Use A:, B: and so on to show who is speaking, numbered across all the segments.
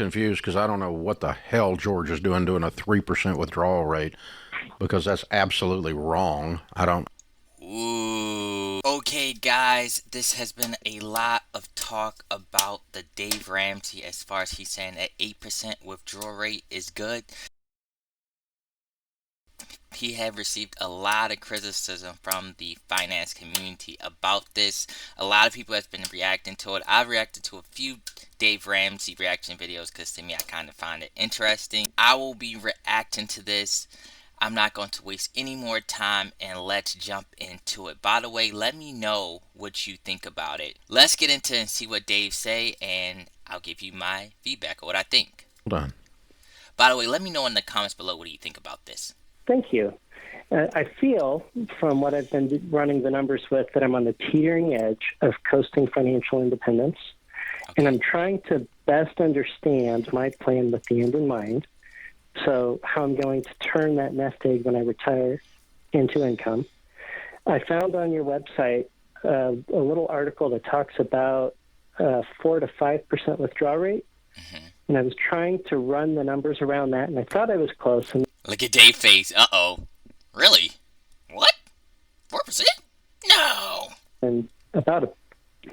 A: Confused because I don't know what the hell George is doing a 3% withdrawal rate, because that's absolutely wrong. I don't.
B: Ooh. Okay, guys, this has been a lot of talk about the Dave Ramsey as far as he's saying that 8% withdrawal rate is good. He have received a lot of criticism from the finance community about this. A lot of people have been reacting to it. I've reacted to a few Dave Ramsey reaction videos because to me I kind of find it interesting. I will be reacting to this. I'm not going to waste any more time, and let's jump into it. By the way, let me know what you think about it. Let's get into it and see what Dave say, and I'll give you my feedback or what I think.
A: Hold on.
B: By the way, let me know in the comments below what do you think about this.
C: Thank you. I feel, from what I've been running the numbers with, that I'm on the teetering edge of coasting financial independence, and I'm trying to best understand my plan with the end in mind. So how I'm going to turn that nest egg when I retire into income. I found on your website a little article that talks about 4 to 5% withdrawal rate. Mm-hmm. And I was trying to run the numbers around that, and I thought I was close. And
B: look at Dave's face. Uh-oh. Really? What? 4%? No!
C: And about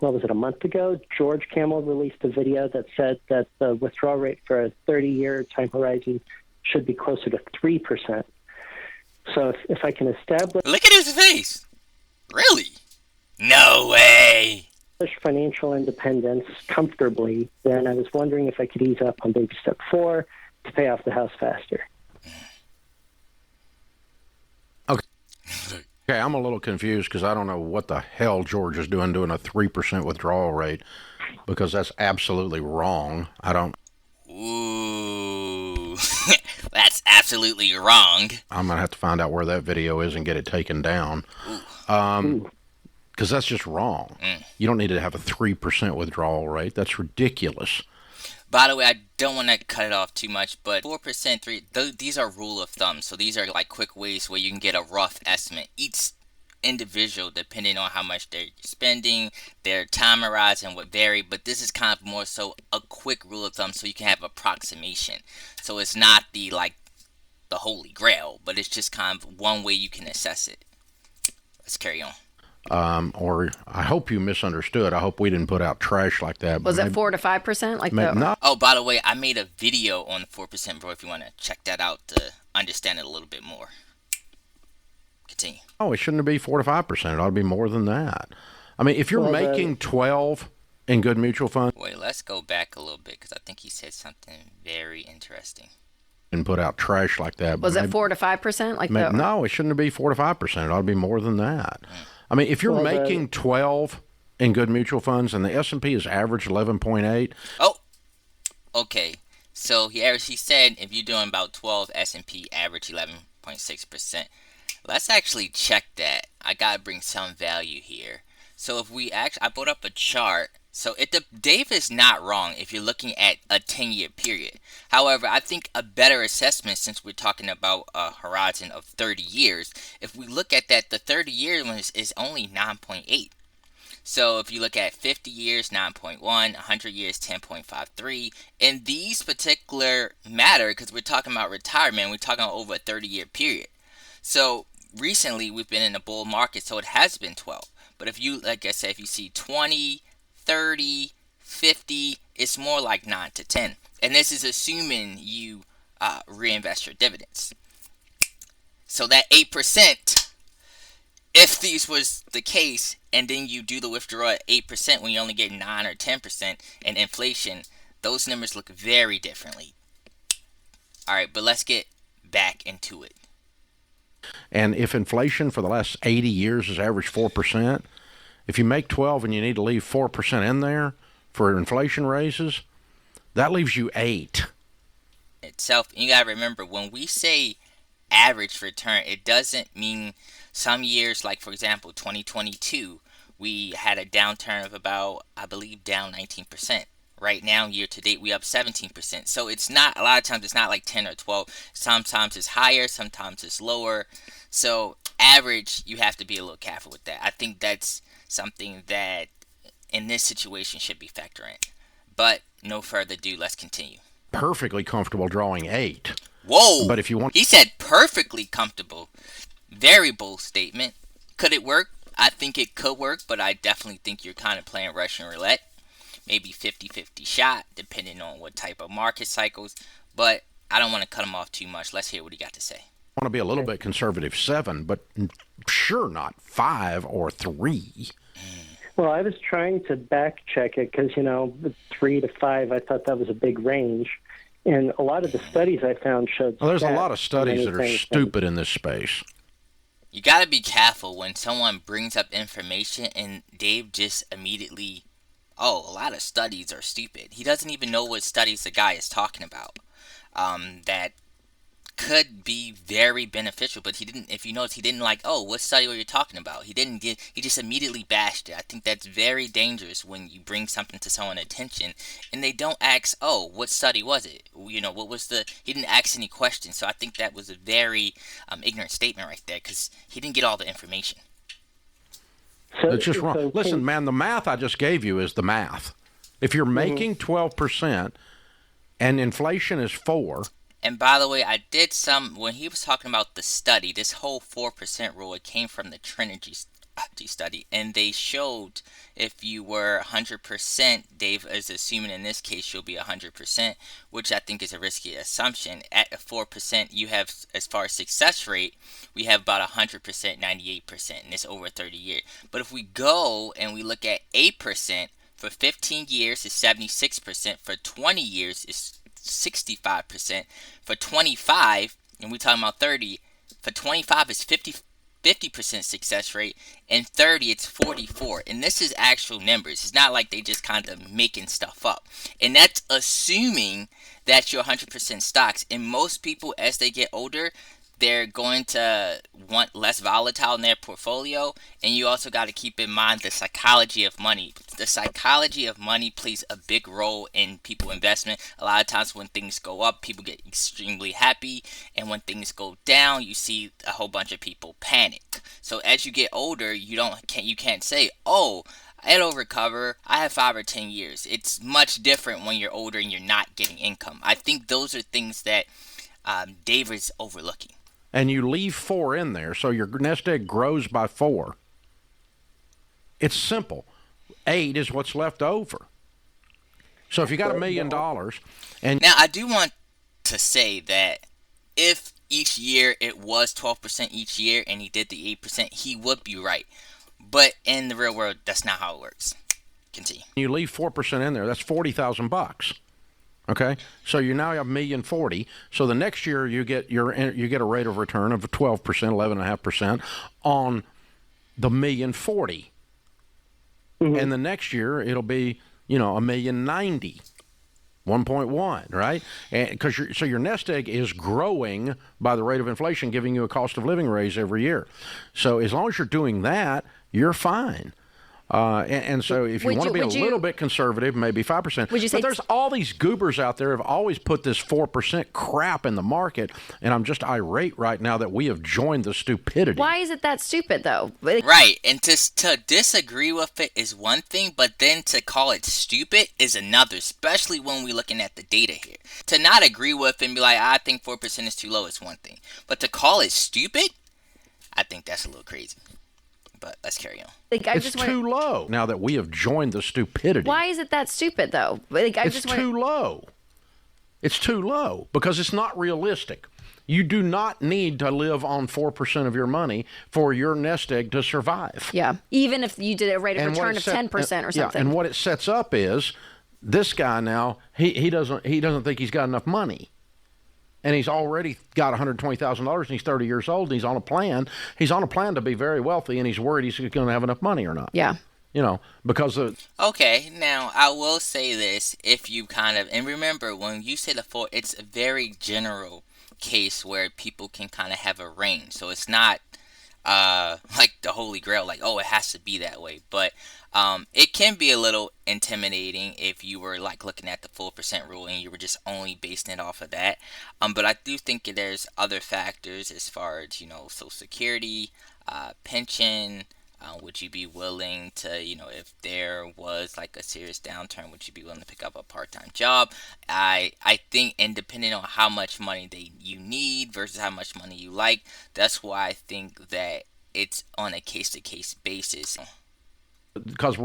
C: a month ago, George Camel released a video that said that the withdrawal rate for a 30-year time horizon should be closer to 3%. So if I can establish...
B: Look at his face! Really? No way!
C: ...financial independence comfortably, then I was wondering if I could ease up on baby step 4 to pay off the house faster.
A: Okay, I'm a little confused because I don't know what the hell George is doing a 3% withdrawal rate, because that's absolutely wrong. I don't.
B: Ooh, that's absolutely wrong.
A: I'm going to have to find out where that video is and get it taken down. Because that's just wrong. You don't need to have a 3% withdrawal rate. That's ridiculous.
B: By the way, I don't want to cut it off too much, but 4%, these are rule of thumb. So these are like quick ways where you can get a rough estimate. Each individual, depending on how much they're spending, their time horizon would vary, but this is kind of more so a quick rule of thumb so you can have approximation. So it's not the holy grail, but it's just kind of one way you can assess it. Let's carry on.
A: Or I hope you misunderstood. I hope we didn't put out trash like that.
D: Was it 4 to 5%? Like that?
A: No.
B: Oh, by the way, I made a video on the 4%, bro. If you want to check that out to understand it a little bit more. Continue.
A: Oh, it shouldn't be 4 to 5%. It ought to be more than that. I mean, if you're making 12 in good mutual funds.
B: Wait, let's go back a little bit because I think he said something very interesting.
A: And put out trash like that.
D: Was it 4 to 5%? Like that?
A: No, it shouldn't be 4 to 5%. It ought to be more than that. I mean, if you're making 12 in good mutual funds and the S&P is average 11.8.
B: Oh, okay. So he said if you're doing about 12, S&P average 11.6%. Let's actually check that. I gotta bring some value here. So if we I put up a chart. So Dave is not wrong if you're looking at a 10-year period. However, I think a better assessment, since we're talking about a horizon of 30 years, if we look at that, the 30-year one is only 9.8. So if you look at 50 years, 9.1, 100 years, 10.53. And these particular matter because we're talking about retirement. We're talking about over a 30-year period. So recently we've been in a bull market, so it has been 12. But if you, like I said, if you see 20, 30, 50, it's more like 9 to 10. And this is assuming you reinvest your dividends. So that 8%, if these was the case, and then you do the withdrawal at 8% when you only get 9 or 10% and inflation, those numbers look very differently. Alright, but let's get back into it.
A: And if inflation for the last 80 years has averaged 4%, if you make 12 and you need to leave 4% in there for inflation raises, that leaves you 8.
B: Itself, you gotta remember, when we say average return, it doesn't mean some years, like for example 2022, we had a downturn of about, I believe, down 19%. Right now, year to date, we up 17%. So it's not, a lot of times it's not like 10 or 12. Sometimes it's higher, sometimes it's lower. So average, you have to be a little careful with that. I think that's something that in this situation should be factored in. But no further ado, let's continue.
A: perfectly comfortable drawing 8.
B: Whoa!
A: But if you want,
B: he said perfectly comfortable. Very bold statement. Could it work? I think it could work, but I definitely think you're kind of playing Russian roulette. Maybe 50-50 shot, depending on what type of market cycles. But I don't want to cut him off too much. Let's hear what he got to say.
A: want to be a little bit conservative, 7, but sure not 5 or 3.
C: Well, I was trying to back check it because, 3 to 5, I thought that was a big range. And a lot of the studies I found showed.
A: Well, there's a lot of studies that are stupid in this space.
B: You got to be careful when someone brings up information and Dave just immediately, a lot of studies are stupid. He doesn't even know what studies the guy is talking about. That could be very beneficial, but he didn't. If you notice, he didn't what study were you talking about? He just immediately bashed it. I think that's very dangerous when you bring something to someone's attention and they don't ask, what study was it? What was he didn't ask any questions. So I think that was a very ignorant statement right there, because he didn't get all the information.
C: So,
A: it's just wrong. Listen, man, the math I just gave you is the math. If you're making 12% and inflation is 4.
B: And by the way, I did when he was talking about the study, this whole 4% rule, it came from the Trinity study. And they showed if you were 100%, Dave is assuming in this case you'll be 100%, which I think is a risky assumption. At a 4%, you have, as far as success rate, we have about 100%, 98%, and it's over 30 years. But if we go and we look at 8%, for 15 years is 76%, for 20 years is 65%, for 25, and we're talking about 30, for 25 is 50% success rate, and 30 it's 44. And this is actual numbers. It's not like they just kind of making stuff up. And that's assuming that you're 100% stocks. And most people, as they get older, they're going to want less volatile in their portfolio. And you also got to keep in mind the psychology of money. The psychology of money plays a big role in people investment. A lot of times when things go up, people get extremely happy. And when things go down, you see a whole bunch of people panic. So as you get older, you can't say, it'll recover. I have 5 or 10 years. It's much different when you're older and you're not getting income. I think those are things that Dave is overlooking.
A: And you leave 4 in there, so your nest egg grows by 4. It's simple. 8 is what's left over. So if you got $1 million, and
B: now I do want to say that if each year it was 12% each year and he did the 8%, he would be right. But in the real world, that's not how it works. Continue.
A: You leave 4% in there, that's $40,000. Okay, so you now have $1,040,000. So the next year you get a rate of return of 12%, 11.5% on the $1,040,000, and the next year it'll be $1,090,000, 1.1, right? Because your nest egg is growing by the rate of inflation, giving you a cost of living raise every year. So as long as you're doing that, you're fine. And so if you want to be a little bit conservative, maybe 5%.
D: Would you say?
A: But there's all these goobers out there who have always put this 4% crap in the market, and I'm just irate right now that we have joined the stupidity.
D: Why is it that stupid, though?
B: Right, and to disagree with it is one thing, but then to call it stupid is another, especially when we're looking at the data here. To not agree with it and be like, I think 4% is too low is one thing. But to call it stupid, I think that's a little crazy. But let's carry on.
A: It's too low now that we have joined the stupidity.
D: Why is it that stupid, though?
A: It's too low. It's too low because it's not realistic. You do not need to live on 4% of your money for your nest egg to survive.
D: Yeah, even if you did a rate of return of 10% or something.
A: Yeah, and what it sets up is this guy now, he doesn't think he's got enough money. And he's already got $120,000, and he's 30 years old, and he's on a plan. He's on a plan to be very wealthy, and he's worried he's going to have enough money or not.
D: Yeah.
A: Because of...
B: Okay, now, I will say this, if you and remember, when you say the 4, it's a very general case where people can kind of have a range. So it's not like the Holy Grail, like, it has to be that way. But it can be a little intimidating if you were looking at the 4% rule and you were just only basing it off of that. But I do think there's other factors as far as Social Security, pension, Would you be willing to, if there was like a serious downturn, would you be willing to pick up a part-time job? I think, and depending on how much money you need versus how much money you like, that's why I think that it's on a case-to-case basis.
A: Because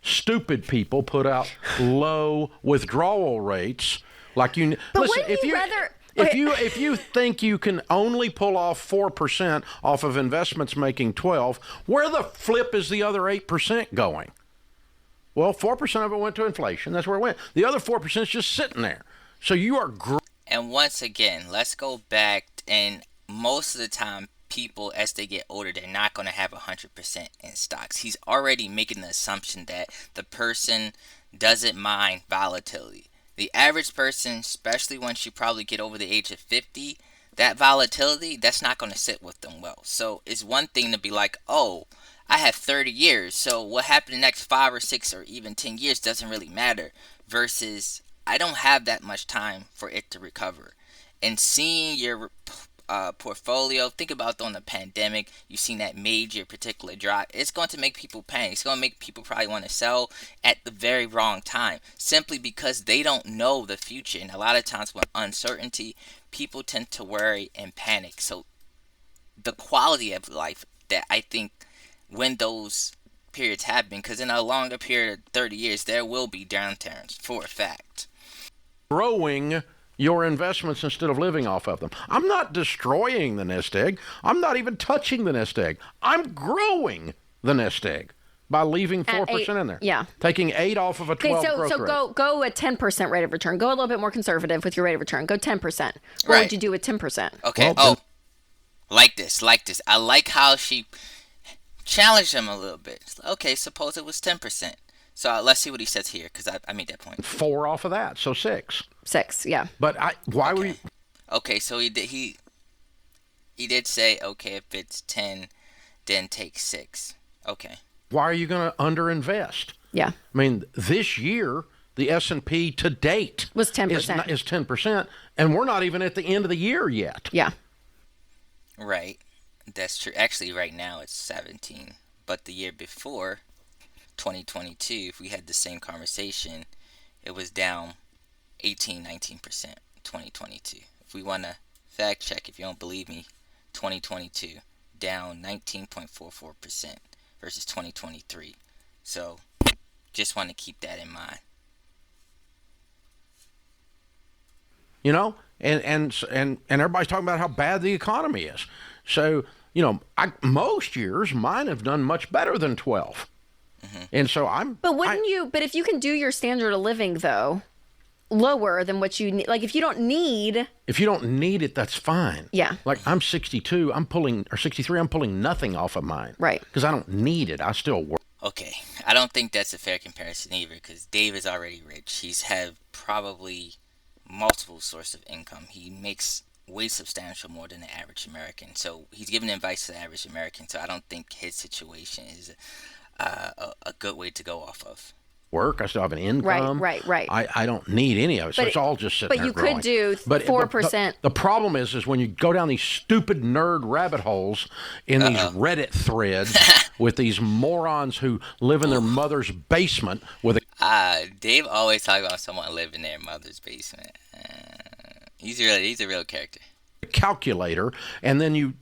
A: stupid people put out low withdrawal rates. Like
D: but
A: listen,
D: wouldn't you rather?
A: If you think you can only pull off 4% off of investments making 12, where the flip is the other 8% going? Well, 4% of it went to inflation. That's where it went. The other 4% is just sitting there. So you are.
B: And once again, let's go back. And most of the time, people, as they get older, they're not going to have 100% in stocks. He's already making the assumption that the person doesn't mind volatility. The average person, especially once you probably get over the age of 50, that volatility, that's not going to sit with them well. So it's one thing to be like, oh, I have 30 years, so what happened in the next 5 or 6 or even 10 years doesn't really matter, versus I don't have that much time for it to recover. And seeing your portfolio, think about during the pandemic, you've seen that major particular drop. It's going to make people panic. It's going to make people probably want to sell at the very wrong time, simply because they don't know the future. And a lot of times with uncertainty, people tend to worry and panic. So the quality of life that I think when those periods happen, because in a longer period of 30 years, there will be downturns for a fact.
A: Growing your investments instead of living off of them. I'm not destroying the nest egg. I'm not even touching the nest egg. I'm growing the nest egg by leaving 4% in there.
D: Yeah.
A: Taking 8 off of a 12 growth rate.
D: So go a 10% rate of return. Go a little bit more conservative with your rate of return. Go 10%. What would you do with 10%?
B: Okay. Like this. I like how she challenged him a little bit. Okay, suppose it was 10%. So let's see what he says here, because I made that point.
A: 4 off of that, so 6.
D: 6, yeah.
A: But why were you?
B: Okay, so he did say, okay, if it's 10, then take 6. Okay.
A: Why are you going to underinvest?
D: Yeah.
A: I mean, this year the S&P to date
D: was 10%.
A: Is 10%, and we're not even at the end of the year yet.
D: Yeah.
B: Right. That's true. Actually, right now it's 17, but the year before, 2022, if we had the same conversation, it was down 19%, 2022. If we want to fact check, if you don't believe me, 2022 down 19.44% versus 2023. So just want to keep that in mind.
A: You know, and everybody's talking about how bad the economy is. So, you know, most years mine have done much better than 12. Mm-hmm. And so
D: But but if you can do your standard of living though, lower than what you need, like if you don't need it, that's fine.
A: Yeah. Like I'm 62, or 63, I'm pulling nothing off of mine.
D: Right.
A: Because I don't need it. I still work.
B: Okay. I don't think that's a fair comparison either, because Dave is already rich. He's had probably multiple sources of income. He makes way substantial more than the average American. So he's giving advice to the average American. So I don't think his situation is a good way to go off of.
A: Work. I still have an income.
D: Right.
A: I don't need any of it, so it's all just sitting there growing.
D: But you could do 4%.
A: The problem is when you go down these stupid nerd rabbit holes in these Reddit threads with these morons who live in their mother's basement with a...
B: Dave always talks about someone living in their mother's basement. He's a real character.
A: Calculator, and then you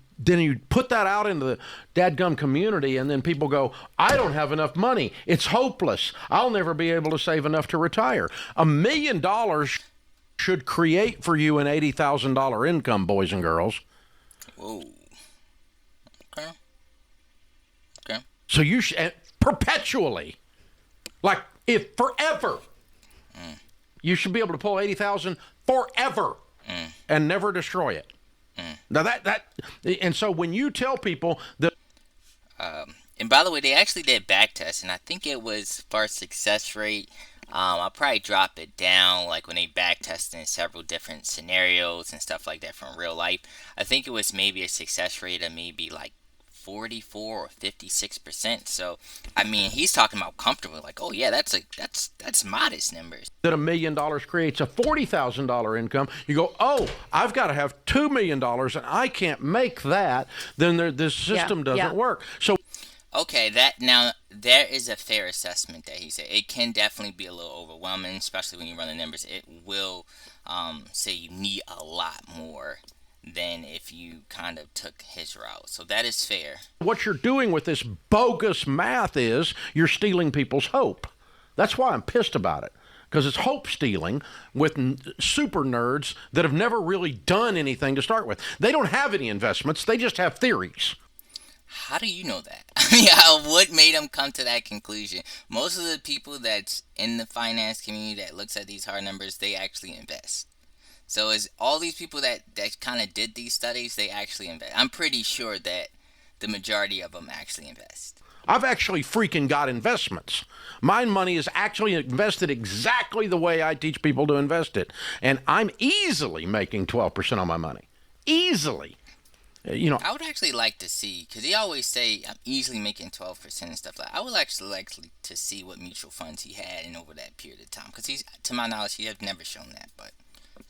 A: put that out into the dadgum community, and then people go, I don't have enough money. It's hopeless. I'll never be able to save enough to retire. $1 million should create for you an $80,000 income, boys and girls.
B: Whoa. Okay.
A: So you should, perpetually, like if forever, you should be able to pull $80,000 forever and never destroy it. Now and so when you tell people that,
B: and by the way, they actually did back tests, and I think it was for success rate. I'll probably drop it down, like when they back tested in several different scenarios and stuff like that from real life. I think it was maybe a success rate of maybe like 44 or 56%. So I mean, he's talking about comfortable, like, oh yeah, that's modest numbers.
A: That $1 million creates a $40,000 income. You go, oh, I've got to have $2 million, and I can't make that. Then this system doesn't work. So,
B: Okay, that now there is a fair assessment that he said. It can definitely be a little overwhelming, especially when you run the numbers. It will say you need a lot more than if you kind of took his route. So that is fair.
A: What you're doing with this bogus math is you're stealing people's hope. That's why I'm pissed about it. Because it's hope stealing with super nerds that have never really done anything to start with. They don't have any investments, they just have theories.
B: How do you know that? I mean, what made them come to that conclusion? Most of the people that's in the finance community that looks at these hard numbers, they actually invest. So is all these people that kind of did these studies, they actually invest. I'm pretty sure that the majority of them actually invest.
A: I've actually freaking got investments. My money is actually invested exactly the way I teach people to invest it. And I'm easily making 12% on my money. Easily.
B: I would actually like to see, because he always say I'm easily making 12% and stuff like that. I would actually like to see what mutual funds he had in over that period of time, because to my knowledge, he has never shown that, but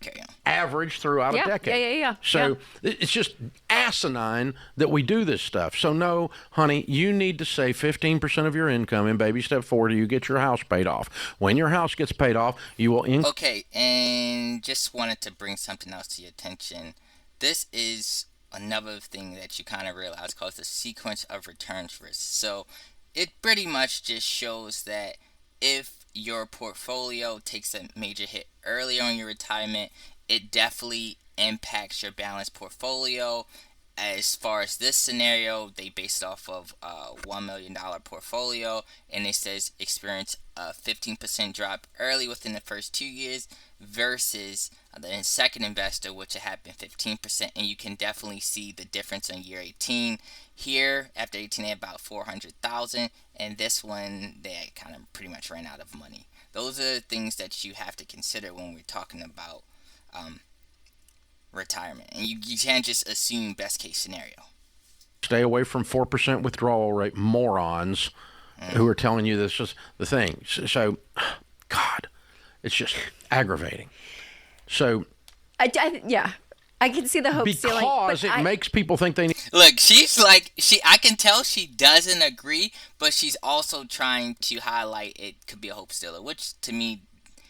B: carry on.
A: Average throughout a decade.
D: Yeah.
A: So it's just asinine that we do this stuff. So no, honey, you need to save 15% of your income in baby step 4 till you get your house paid off. When your house gets paid off, you will...
B: Okay, and just wanted to bring something else to your attention. This is another thing that you kind of realize called the sequence of returns risk. So it pretty much just shows that if your portfolio takes a major hit early on in your retirement, it definitely impacts your balanced portfolio. As far as this scenario, they based off of a $1 million portfolio, and it says experience a 15% drop early within the first 2 years versus the second investor, which had happened 15%, and you can definitely see the difference in year 18. Here, after 18, they had about 400,000, and this one, they kind of pretty much ran out of money. Those are the things that you have to consider when we're talking about retirement, and you can't just assume best case scenario.
A: Stay away from 4% withdrawal rate morons who are telling you this is the thing. So, God, it's just aggravating. So,
D: I can see the hope stealing
A: because it makes people think they need.
B: Look, she's like I can tell she doesn't agree, but she's also trying to highlight it could be a hope stealer, which to me,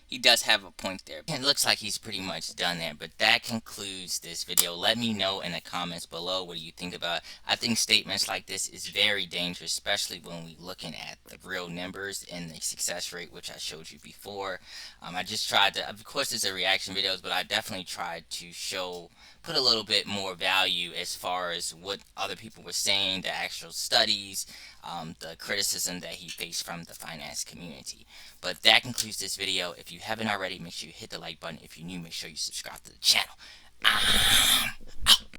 B: he does have a point there. It looks like he's pretty much done there, but that concludes this video. Let me know in the comments below what you think about it. I think statements like this is very dangerous, especially when we're looking at the real numbers and the success rate, which I showed you before. I just tried to, of course it's a reaction videos, but I definitely tried to put a little bit more value as far as what other people were saying, the actual studies, the criticism that he faced from the finance community. But that concludes this video. If you haven't already, make sure you hit the like button. If you're new, make sure you subscribe to the channel.